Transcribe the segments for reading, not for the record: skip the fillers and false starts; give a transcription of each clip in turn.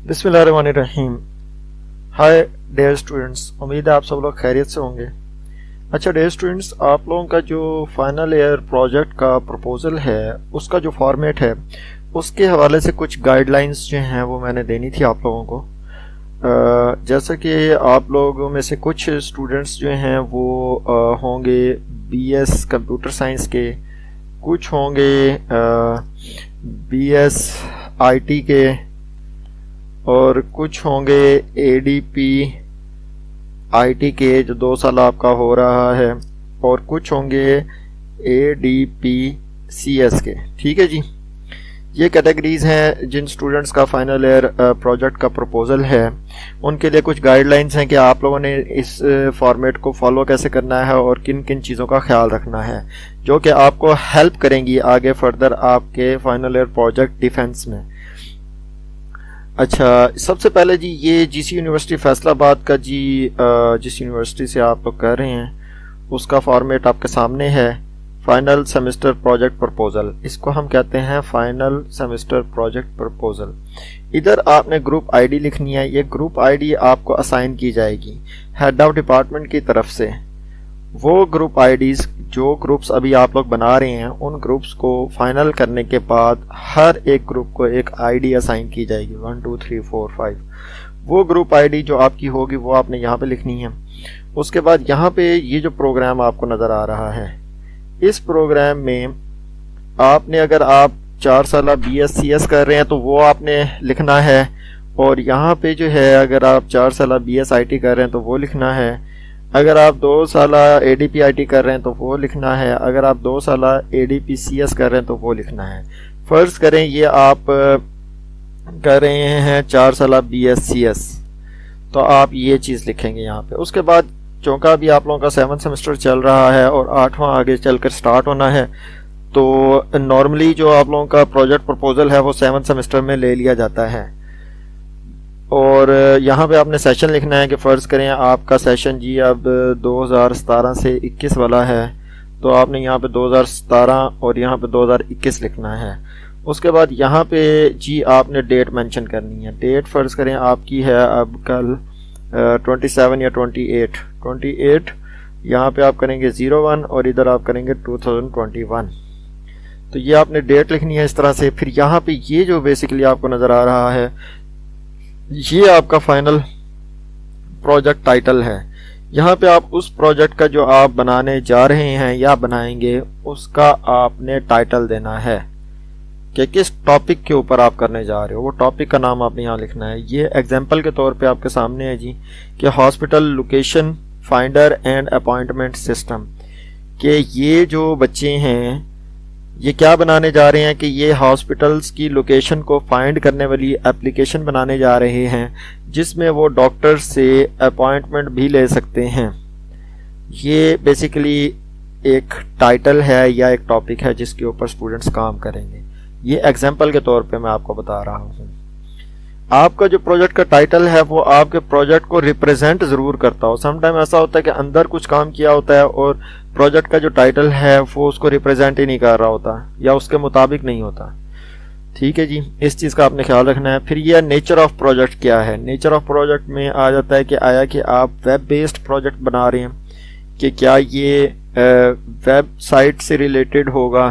बिस्मिल्लाहिर्रहमानिर्रहीम। Hi dear students, उम्मीद है आप सब लोग खैरियत से होंगे। अच्छा डियर स्टूडेंट्स, आप लोगों का जो फाइनल ईयर प्रोजेक्ट का प्रपोज़ल है उसका जो फॉर्मेट है उसके हवाले से कुछ गाइडलाइंस जो हैं वो मैंने देनी थी आप लोगों को। जैसा कि आप लोगों में से कुछ स्टूडेंट्स जो हैं वो होंगे बीएस कंप्यूटर साइंस के, कुछ होंगे बीएस आईटी के, और कुछ होंगे एडीपी आईटी के जो 2 साल आपका हो रहा है, और कुछ होंगे एडीपी सीएस के। ठीक है जी, ये कैटेगरीज हैं जिन स्टूडेंट्स का फाइनल ईयर प्रोजेक्ट का प्रपोजल है। उनके लिए कुछ गाइडलाइंस हैं कि आप लोगों ने इस फॉर्मेट को फॉलो कैसे करना है और किन किन चीज़ों का ख्याल रखना है, जो कि आपको हेल्प करेंगी आगे फर्दर आपके फाइनल ईयर प्रोजेक्ट डिफेंस में। अच्छा, सबसे पहले जी ये जीसी यूनिवर्सिटी फैसलाबाद का जी जिस यूनिवर्सिटी से आप लोग कर रहे हैं उसका फॉर्मेट आपके सामने है। फाइनल सेमेस्टर प्रोजेक्ट प्रपोजल, इसको हम कहते हैं फाइनल सेमेस्टर प्रोजेक्ट प्रपोजल। इधर आपने ग्रुप आईडी लिखनी है। ये ग्रुप आईडी आपको असाइन की जाएगी हेड ऑफ डिपार्टमेंट की तरफ से। वो ग्रुप आईडीज जो ग्रुप्स अभी आप लोग बना रहे हैं उन ग्रुप्स को फाइनल करने के बाद हर एक ग्रुप को एक आईडी असाइन की जाएगी, 1 2 3 4 5। वो ग्रुप आईडी जो आपकी होगी वो आपने यहाँ पे लिखनी है। उसके बाद यहाँ पे ये जो प्रोग्राम आपको नज़र आ रहा है, इस प्रोग्राम में आपने अगर आप 4 साल BScs कर रहे हैं तो वो आपने लिखना है, और यहाँ पे जो है अगर आप 4 साल BSIT कर रहे हैं तो वो लिखना है। अगर आप 2 साल ADP IT कर रहे हैं तो वो लिखना है। अगर आप 2 साल ADP CS कर रहे हैं तो वो लिखना है। फ़र्ज़ करें ये आप कर रहे हैं 4 साल BScs, तो आप ये चीज़ लिखेंगे यहाँ पे। उसके बाद चूँकि अभी आप लोगों का 7th सेमेस्टर चल रहा है और 8वां आगे चलकर स्टार्ट होना है, तो नॉर्मली जो आप लोगों का प्रोजेक्ट प्रपोजल है वो 7th सेमेस्टर में ले लिया जाता है। और यहाँ पे आपने सेशन लिखना है कि फ़र्ज़ करें आपका सेशन जी अब 2017 से 21 वाला है, तो आपने यहाँ पे 2017 और यहाँ पे 2021 लिखना है। उसके बाद यहाँ पे जी आपने डेट मेंशन करनी है। डेट फ़र्ज़ करें आपकी है अब कल 27 या 28 यहाँ पे आप करेंगे 01 और इधर आप करेंगे 2021। तो ये आपने डेट लिखनी है इस तरह से। फिर यहाँ पे ये जो बेसिकली आपको नज़र आ रहा है ये आपका फाइनल प्रोजेक्ट टाइटल है। यहाँ पे आप उस प्रोजेक्ट का जो आप बनाने जा रहे हैं या बनाएंगे उसका आपने टाइटल देना है कि किस टॉपिक के ऊपर आप करने जा रहे हो। वो टॉपिक का नाम आपने यहाँ लिखना है। ये एग्जांपल के तौर पे आपके सामने है जी कि hospital location finder and appointment system, कि ये जो बच्चे हैं ये क्या बनाने जा रहे हैं कि ये हॉस्पिटल्स की लोकेशन को फाइंड करने वाली एप्लीकेशन बनाने जा रहे हैं जिसमें वो डॉक्टर से अपॉइंटमेंट भी ले सकते हैं। ये बेसिकली एक टाइटल है या एक टॉपिक है जिसके ऊपर स्टूडेंट्स काम करेंगे। ये एग्जाम्पल के तौर पे मैं आपको बता रहा हूँ। आपका जो प्रोजेक्ट का टाइटल है वो आपके प्रोजेक्ट को रिप्रेजेंट ज़रूर करता हो। समटाइम ऐसा होता है कि अंदर कुछ काम किया होता है और प्रोजेक्ट का जो टाइटल है वो उसको रिप्रेजेंट ही नहीं कर रहा होता या उसके मुताबिक नहीं होता। ठीक है जी, इस चीज़ का आपने ख्याल रखना है। फिर यह नेचर ऑफ प्रोजेक्ट क्या है। नेचर ऑफ प्रोजेक्ट में आ जाता है कि आया कि आप वेब बेस्ड प्रोजेक्ट बना रहे हैं, कि क्या ये वेबसाइट से रिलेटेड होगा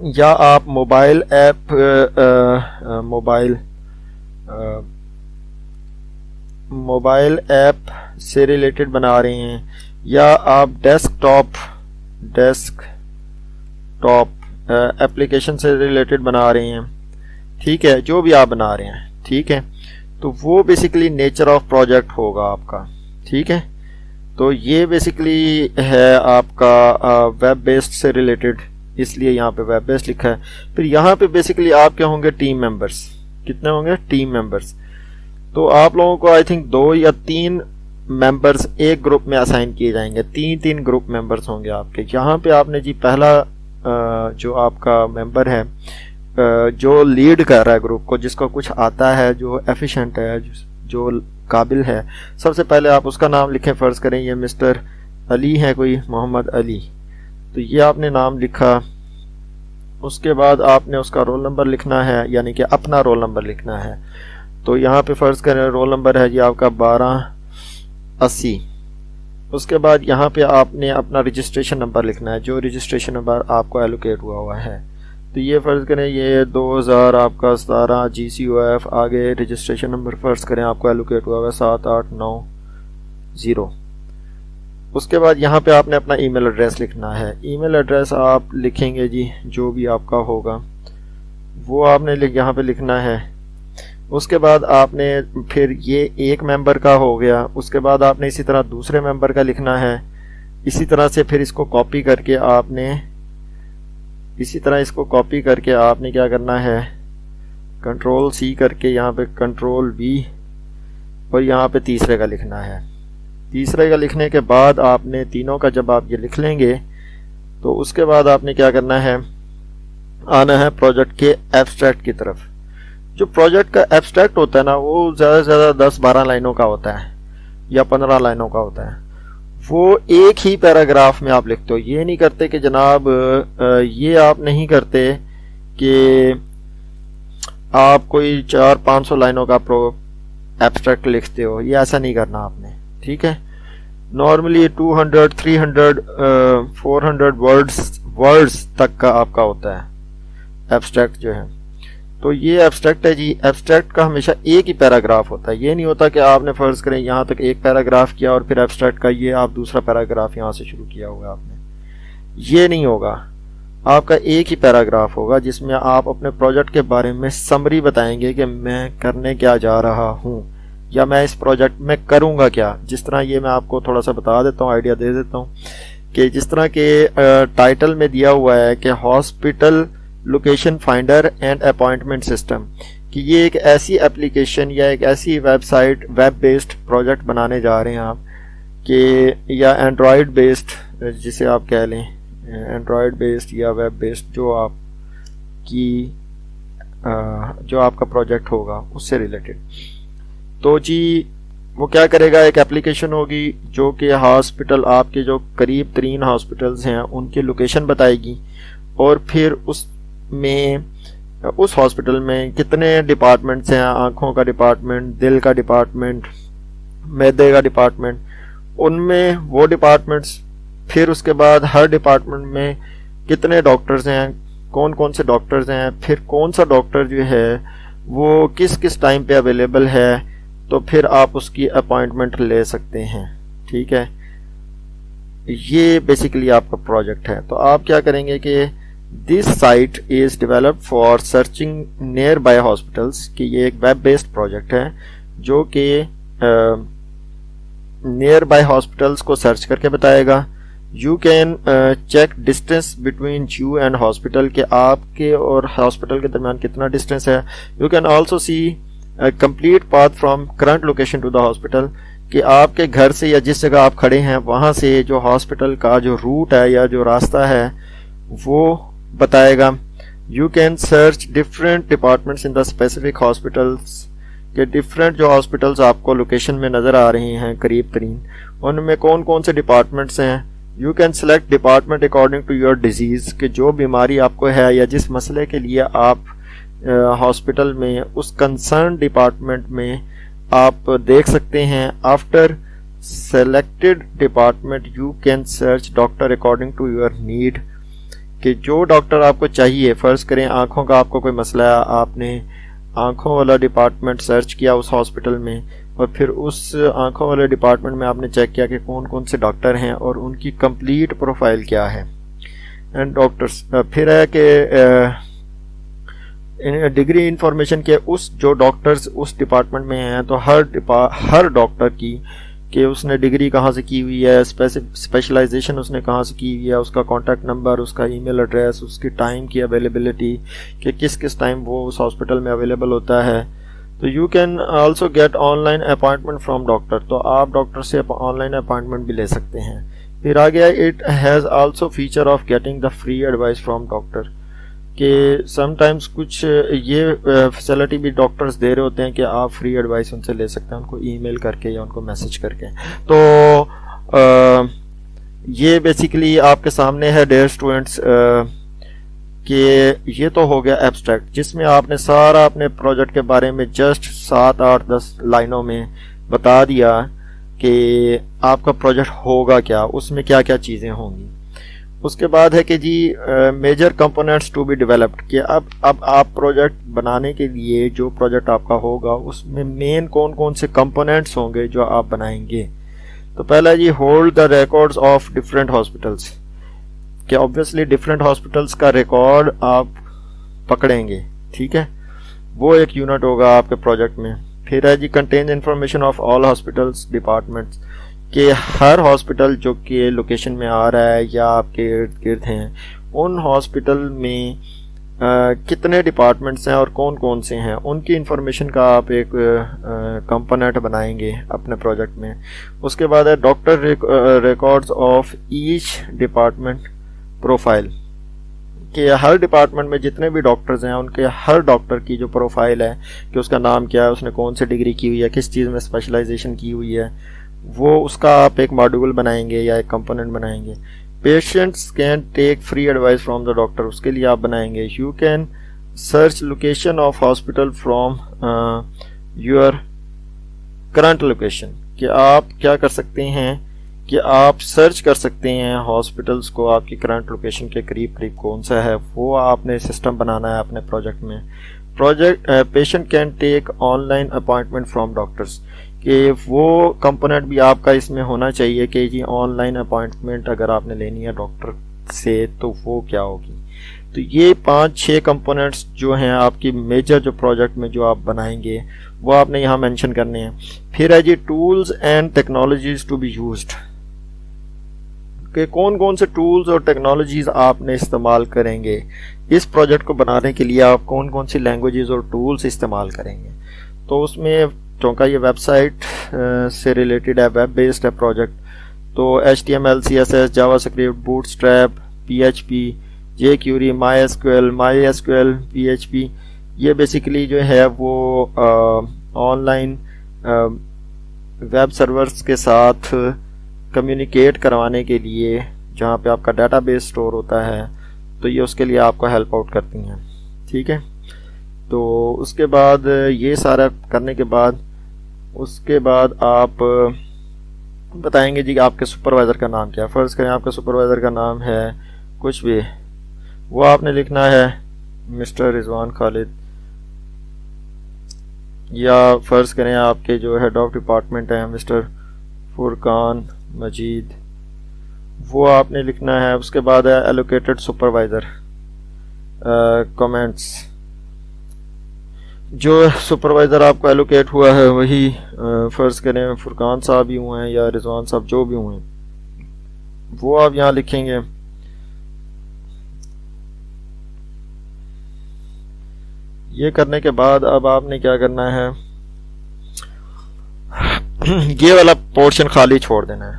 या आप मोबाइल ऐप से रिलेटेड बना रहे हैं, या आप डेस्कटॉप एप्लीकेशन से रिलेटेड बना रहे हैं। ठीक है, जो भी आप बना रहे हैं, ठीक है, तो वो बेसिकली नेचर ऑफ प्रोजेक्ट होगा आपका। ठीक है, तो ये बेसिकली है आपका वेब बेस्ड से रिलेटेड, इसलिए यहाँ पे वेब बेस्ड लिखा है। फिर यहाँ पे बेसिकली आप क्या होंगे, टीम मेंबर्स। कितने होंगे, टीम मेंबर्स। तो आप लोगों को आई थिंक 2 या 3 मेंबर्स एक ग्रुप में असाइन किए जाएंगे। 3 ग्रुप मेंबर्स होंगे आपके। यहाँ पे आपने जी पहला जो आपका मेंबर है जो लीड कर रहा है ग्रुप को, जिसको कुछ आता है, जो एफिशिएंट है, जो काबिल है, सबसे पहले आप उसका नाम लिखें। फ़र्ज़ करें ये मिस्टर अली है, कोई मोहम्मद अली, तो ये आपने नाम लिखा। उसके बाद आपने उसका रोल नंबर लिखना है, यानी कि अपना रोल नंबर लिखना है। तो यहाँ पे फ़र्ज़ करें रोल नंबर है जी आपका 1280। उसके बाद यहाँ पे आपने अपना रजिस्ट्रेशन नंबर लिखना है, जो रजिस्ट्रेशन नंबर आपको एलोकेट हुआ है। तो ये फ़र्ज़ करें ये 2000 आपका 17 GCOF, आगे रजिस्ट्रेशन नंबर फ़र्ज़ करें आपको एलोकेट हुआ है 7890। उसके बाद यहाँ पे आपने अपना ईमेल एड्रेस लिखना है। ईमेल एड्रेस आप लिखेंगे जी जो भी आपका होगा वो आपने यहाँ पे लिखना है। उसके बाद आपने फिर ये एक मेंबर का हो गया, उसके बाद आपने इसी तरह दूसरे मेंबर का लिखना है। इसी तरह से फिर इसको कॉपी करके आपने क्या करना है, कंट्रोल C करके यहाँ पे कंट्रोल V और यहाँ पे तीसरे का लिखना है। तीसरे का लिखने के बाद आपने तीनों का जब आप ये लिख लेंगे तो उसके बाद आपने क्या करना है, आना है प्रोजेक्ट के एब्स्ट्रैक्ट की तरफ। जो प्रोजेक्ट का एब्स्ट्रैक्ट होता है ना वो ज़्यादा से ज़्यादा 10-12 लाइनों का होता है या 15 लाइनों का होता है। वो एक ही पैराग्राफ में आप लिखते हो। ये नहीं करते कि जनाब ये आप नहीं करते कि आप कोई 400-500 लाइनों का एब्स्ट्रैक्ट लिखते हो, ये ऐसा नहीं करना आपने, ठीक है। नॉर्मली 200, 300, 400 वर्ड्स तक का आपका होता है एब्स्ट्रैक्ट जो है। तो ये एब्स्ट्रैक्ट है जी। एब्स्ट्रैक्ट का हमेशा एक ही पैराग्राफ होता है। ये नहीं होता कि आपने फ़र्ज़ करें यहाँ तक एक पैराग्राफ किया और फिर एब्स्ट्रैक्ट का ये आप दूसरा पैराग्राफ यहाँ से शुरू किया होगा आपने, ये नहीं होगा। आपका एक ही पैराग्राफ होगा जिसमें आप अपने प्रोजेक्ट के बारे में समरी बताएंगे कि मैं करने क्या जा रहा हूँ या मैं इस प्रोजेक्ट में करूँगा क्या। जिस तरह ये मैं आपको थोड़ा सा बता देता हूँ, आइडिया दे देता हूँ कि जिस तरह के टाइटल में दिया हुआ है कि hospital location finder and appointment system, कि ये एक ऐसी एप्लीकेशन या एक ऐसी वेबसाइट, वेब बेस्ड प्रोजेक्ट बनाने जा रहे हैं आप कि या एंड्रॉयड बेस्ड जिसे आप कह लें, एंड्रॉयड बेस्ड या वेब बेस्ड जो आपका प्रोजेक्ट होगा उससे रिलेटेड। तो जी वो क्या करेगा, एक एप्लीकेशन होगी जो कि हॉस्पिटल, आपके जो करीब तरीन हॉस्पिटल्स हैं उनकी लोकेशन बताएगी और फिर उस हॉस्पिटल में कितने डिपार्टमेंट्स हैं, आँखों का डिपार्टमेंट, दिल का डिपार्टमेंट, मैदे का डिपार्टमेंट, उनमें वो डिपार्टमेंट्स, फिर उसके बाद हर डिपार्टमेंट में कितने डॉक्टर्स हैं, कौन कौन से डॉक्टर्स हैं, फिर कौन सा डॉक्टर जो है वो किस किस टाइम पे अवेलेबल है, तो फिर आप उसकी अपॉइंटमेंट ले सकते हैं, ठीक है। ये बेसिकली आपका प्रोजेक्ट है। तो आप क्या करेंगे कि this site is developed for searching near by hospitals, कि ये एक वेब बेस्ड प्रोजेक्ट है जो कि नियर बाय हॉस्पिटल्स को सर्च करके बताएगा। You can check distance between you and hospital, के आपके और हॉस्पिटल के दरमियान कितना डिस्टेंस है। You can also see complete path from current location to the hospital, कि आपके घर से या जिस जगह आप खड़े हैं वहाँ से जो हॉस्पिटल का जो रूट है या जो रास्ता है वो बताएगा। You can search different departments in the specific hospitals, के डिफरेंट जो हॉस्पिटल्स आपको लोकेशन में नज़र आ रही हैं करीब तरीन, उनमें कौन कौन से डिपार्टमेंट्स हैं। You can select department according to your disease, कि जो बीमारी आपको है या जिस मसले के लिए आप हॉस्पिटल में उस कंसर्न डिपार्टमेंट में आप देख सकते हैं। After selected department you can search doctor according to your need, कि जो डॉक्टर आपको चाहिए, फ़र्ज़ करें आँखों का आपको कोई मसला है, आपने आँखों वाला डिपार्टमेंट सर्च किया उस हॉस्पिटल में और फिर उस आँखों वाले डिपार्टमेंट में आपने चेक किया कि कौन कौन से डॉक्टर हैं और उनकी कंप्लीट प्रोफाइल क्या है। एंड डॉक्टर्स फिर है कि डिग्री इंफॉर्मेशन के उस जो डॉक्टर्स उस डिपार्टमेंट में हैं तो हर डॉक्टर की कि उसने डिग्री कहाँ से की हुई है, स्पेशलाइजेशन उसने कहाँ से की हुई है, उसका कॉन्टैक्ट नंबर, उसका ईमेल एड्रेस, उसकी टाइम की अवेलेबिलिटी कि किस किस टाइम वो उस हॉस्पिटल में अवेलेबल होता है। तो you can also get online appointment from doctor, तो आप डॉक्टर से ऑनलाइन अपॉइंटमेंट भी ले सकते हैं। फिर आ गया it has also feature of getting the free advice from doctor, कि समटाइम्स कुछ ये फैसिलिटी भी डॉक्टर्स दे रहे होते हैं कि आप फ्री एडवाइस उनसे ले सकते हैं, उनको ईमेल करके या उनको मैसेज करके। तो ये बेसिकली आपके सामने है डियर स्टूडेंट्स कि ये तो हो गया एब्स्ट्रैक्ट, जिसमें आपने सारा अपने प्रोजेक्ट के बारे में जस्ट 7, 8, 10 लाइनों में बता दिया कि आपका प्रोजेक्ट होगा क्या, उसमें क्या क्या चीज़ें होंगी। उसके बाद है कि जी major components to be developed, कि अब आप प्रोजेक्ट बनाने के लिए जो प्रोजेक्ट आपका होगा उसमें मेन कौन कौन से कंपोनेंट्स होंगे जो आप बनाएंगे। तो पहला जी hold the records of different hospitals, कि ऑब्वियसली डिफरेंट हॉस्पिटल्स का रिकॉर्ड आप पकड़ेंगे, ठीक है, वो एक यूनिट होगा आपके प्रोजेक्ट में। फिर है जी contain information of all hospitals departments, कि हर हॉस्पिटल जो कि लोकेशन में आ रहा है या आपके इर्द गिर्द हैं, उन हॉस्पिटल में कितने डिपार्टमेंट्स हैं और कौन कौन से हैं, उनकी इंफॉर्मेशन का आप एक कंपोनेंट बनाएंगे अपने प्रोजेक्ट में। उसके बाद है doctor records of each department profile, कि हर डिपार्टमेंट में जितने भी डॉक्टर्स हैं उनके हर डॉक्टर की जो प्रोफाइल है, कि उसका नाम क्या है, उसने कौन सी डिग्री की हुई है, किस चीज़ में स्पेशलाइजेशन की हुई है, वो उसका आप एक मॉड्यूल बनाएंगे या एक कंपोनेंट बनाएंगे। Patients can take free advice from the doctor, उसके लिए आप बनाएंगे। You can search location of hospital from your current location, कि आप क्या कर सकते हैं कि आप सर्च कर सकते हैं हॉस्पिटल्स को आपकी करंट लोकेशन के करीब करीब कौन सा है, वो आपने सिस्टम बनाना है अपने प्रोजेक्ट में। Patient can take online appointment from doctors, कि वो कंपोनेंट भी आपका इसमें होना चाहिए कि जी ऑनलाइन अपॉइंटमेंट अगर आपने लेनी है डॉक्टर से तो वो क्या होगी। तो ये 5-6 कंपोनेंट्स जो हैं आपकी मेजर जो प्रोजेक्ट में जो आप बनाएंगे वो आपने यहाँ मेंशन करने हैं। फिर है जी tools and technologies to be used, कि कौन कौन से टूल्स और टेक्नोलॉजीज आपने इस्तेमाल करेंगे इस प्रोजेक्ट को बनाने के लिए, आप कौन कौन सी लैंग्वेजेस और टूल्स इस्तेमाल करेंगे। तो उसमें चूँकि ये वेबसाइट से रिलेटेड है, वेब बेस्ड है प्रोजेक्ट, तो HTML, CSS, JavaScript, bootstrap, PHP, jQuery, MySQL, PHP, ये बेसिकली जो है वो ऑनलाइन वेब सर्वर्स के साथ कम्युनिकेट करवाने के लिए, जहाँ पे आपका डाटाबेस स्टोर होता है, तो ये उसके लिए आपको हेल्प आउट करती हैं, ठीक है। तो उसके बाद ये सारा करने के बाद उसके बाद आप बताएंगे जी आपके सुपरवाइज़र का नाम क्या है। फ़र्ज़ करें आपका सुपरवाइज़र का नाम है कुछ भी, वो आपने लिखना है मिस्टर रिजवान खालिद, या फ़र्ज़ करें आपके जो हेड ऑफ डिपार्टमेंट हैं मिस्टर फुरकान मजीद, वो आपने लिखना है। उसके बाद है एलोकेटेड सुपरवाइज़र कमेंट्स, जो सुपरवाइज़र आपको एलोकेट हुआ है वही फ़र्ज़ करें फुरकान साहब ही हुए हैं या रिजवान साहब जो भी हुए हैं, वो आप यहाँ लिखेंगे। ये करने के बाद अब आपने क्या करना है, ये वाला पोर्शन खाली छोड़ देना है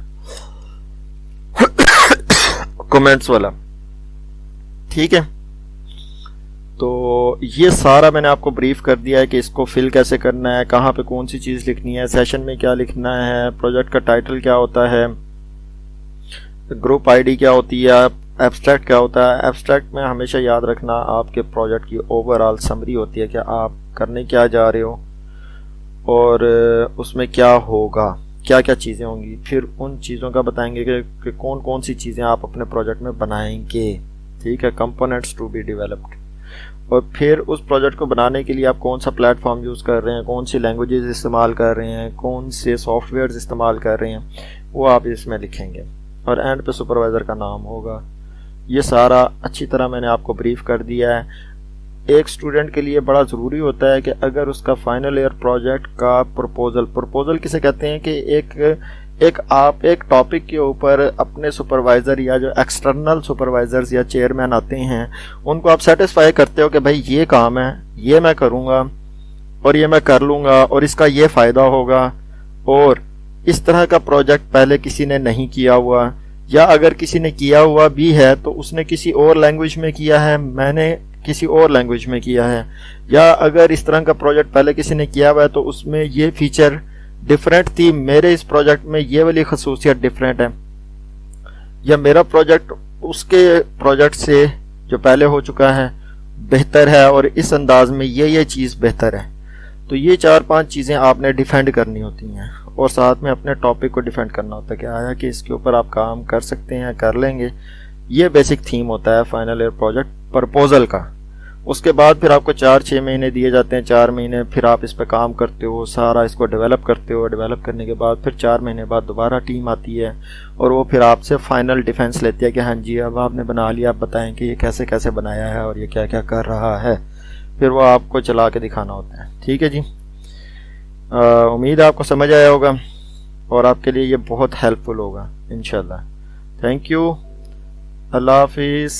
कमेंट्स वाला, ठीक है। तो ये सारा मैंने आपको ब्रीफ कर दिया है कि इसको फिल कैसे करना है, कहाँ पे कौन सी चीज़ लिखनी है, सेशन में क्या लिखना है, प्रोजेक्ट का टाइटल क्या होता है, ग्रुप आईडी क्या होती है, एब्स्ट्रैक्ट क्या होता है। एब्स्ट्रैक्ट में हमेशा याद रखना आपके प्रोजेक्ट की ओवरऑल समरी होती है कि आप करने क्या जा रहे हो और उसमें क्या होगा, क्या क्या चीज़ें होंगी। फिर उन चीज़ों का बताएंगे कि कौन कौन सी चीज़ें आप अपने प्रोजेक्ट में बनाएंगे, ठीक है, कंपोनेंट्स टू बी डेवलप्ड। और फिर उस प्रोजेक्ट को बनाने के लिए आप कौन सा प्लेटफॉर्म यूज़ कर रहे हैं, कौन सी लैंग्वेजेस इस्तेमाल कर रहे हैं, कौन से सॉफ्टवेयर इस्तेमाल कर रहे हैं, वो आप इसमें लिखेंगे। और एंड पे सुपरवाइज़र का नाम होगा। ये सारा अच्छी तरह मैंने आपको ब्रीफ कर दिया है। एक स्टूडेंट के लिए बड़ा ज़रूरी होता है कि अगर उसका फाइनल ईयर प्रोजेक्ट का प्रपोजल किसे कहते हैं कि आप एक टॉपिक के ऊपर अपने सुपरवाइज़र या जो एक्सटर्नल सुपरवाइज़र्स या चेयरमैन आते हैं उनको आप सेटिस्फाई करते हो कि भाई ये काम है, ये मैं करूँगा और ये मैं कर लूँगा और इसका ये फ़ायदा होगा, और इस तरह का प्रोजेक्ट पहले किसी ने नहीं किया हुआ, या अगर किसी ने किया हुआ भी है तो उसने किसी और लैंग्वेज में किया है, मैंने किसी और लैंग्वेज में किया है, या अगर इस तरह का प्रोजेक्ट पहले किसी ने किया हुआ है तो उसमें ये फीचर डिफरेंट थी, मेरे इस प्रोजेक्ट में ये वाली खसूसियत डिफरेंट है, या मेरा प्रोजेक्ट उसके प्रोजेक्ट से जो पहले हो चुका है बेहतर है और इस अंदाज में ये चीज़ बेहतर है। तो ये 4-5 चीज़ें आपने डिफेंड करनी होती हैं और साथ में अपने टॉपिक को डिफेंड करना होता है कि आया कि इसके ऊपर आप काम कर सकते हैं, कर लेंगे। ये बेसिक थीम होता है फाइनल ईयर प्रोजेक्ट प्रपोजल का। उसके बाद फिर आपको 4-6 महीने दिए जाते हैं, 4 महीने फिर आप इस पर काम करते हो, सारा इसको डेवलप करते हो। डेवलप करने के बाद फिर 4 महीने बाद दोबारा टीम आती है और वो फिर आपसे फाइनल डिफेंस लेती है कि हाँ जी अब आपने बना लिया, आप बताएं कि ये कैसे कैसे बनाया है और ये क्या क्या कर रहा है। फिर वो आपको चला के दिखाना होता है। ठीक है जी, उम्मीद है आपको समझ आया होगा और आपके लिए ये बहुत हेल्पफुल होगा इंशाल्लाह। थैंक यू, अल्लाह हाफिज़।